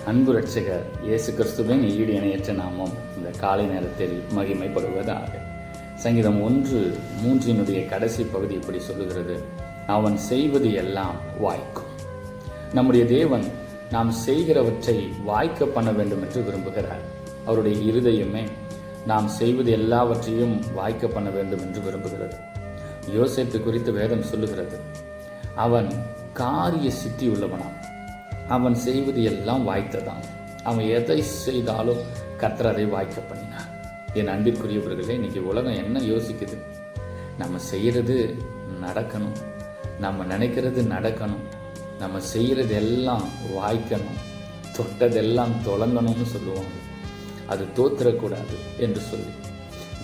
அன்பு ரட்சகர் இயேசு கிறிஸ்துவின் ஈடு இணையற்ற நாமம் இந்த காலை நேரத்தில் மகிமைப்படுவதாக. சங்கீதம் 1:3 கடைசி பகுதி இப்படி சொல்லுகிறது, அவன் செய்வது எல்லாம் வாய்க்கும். நம்முடைய தேவன் நாம் செய்கிறவற்றை வாய்க்க பண்ண வேண்டும் என்று விரும்புகிறார். அவருடைய இருதயமே நாம் செய்வது எல்லாவற்றையும் வாய்க்க பண்ண வேண்டும் என்று விரும்புகிறது. யோசேப்பு குறித்து வேதம் சொல்லுகிறது, அவன் காரிய சித்தி உள்ளவனாம். அவன் செய்வது எல்லாம் வாய்த்ததான். அவன் எதை செய்தாலும் கர்த்தர் அதை வாய்க்க பண்ணினார். என் அன்பிற்குரியவர்களே, இன்னைக்கு உலகம் என்ன யோசிக்குது? நம்ம செய்கிறது நடக்கணும், நம்ம நினைக்கிறது நடக்கணும், நம்ம செய்கிறது எல்லாம் வாய்க்கணும், தொட்டதெல்லாம் தொடங்கணும்னு சொல்லுவாங்க. அது தோத்திரக்கூடாது என்று சொல்லி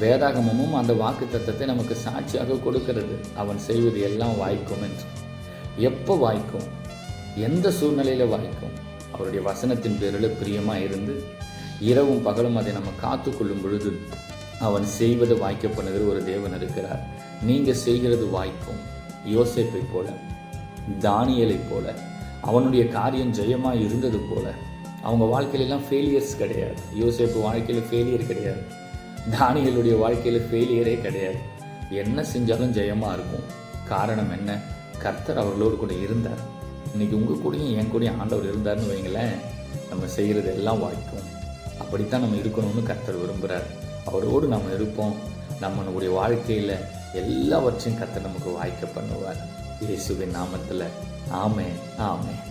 வேதாகமமும் அந்த வாக்கு தத்தத்தை நமக்கு சாட்சியாக கொடுக்கிறது. அவன் செய்வது எல்லாம் வாய்க்கும் என்று. எப்போ வாய்க்கும்? எந்த சூழ்நிலையில் வாய்க்கும்? அவருடைய வசனத்தின் பேரில் பிரியமாக இருந்து இரவும் பகலும் அதை நம்ம காத்து கொள்ளும் பொழுது அவன் செய்வது வாய்க்க பண்ணுகிற ஒரு தேவன் இருக்கிறார். நீங்கள் செய்கிறது வாய்க்கும். யோசேப்பை போல, தானியேலை போல, அவனுடைய காரியம் ஜெயமாக இருந்தது போல. அவங்க வாழ்க்கையிலெல்லாம் ஃபெயிலியர்ஸ் கிடையாது. யோசேப்பு வாழ்க்கையில் ஃபெயிலியர் கிடையாது. தானியேலுடைய வாழ்க்கையில் ஃபெயிலியரே கிடையாது. என்ன செஞ்சாலும் ஜெயமாக இருக்கும். காரணம் என்ன? கர்த்தர் அவர்களோடு கூட இருந்தார். இன்னைக்கு உங்கள் கூடயும் என் கூடயும் ஆண்டவர் இருந்தார்னு வைங்களேன், நம்ம செய்கிறது எல்லாம் வாய்க்கும். அப்படித்தான் நம்ம இருக்கணும்னு கர்த்தர் விரும்புகிறார். அவரோடு நம்ம இருப்போம். நம்மளுடைய வாழ்க்கையில் எல்லாவற்றையும் கர்த்தர் நமக்கு வாய்க்க பண்ணுவார். இயேசுவின் நாமத்தில் ஆமென், ஆமென்.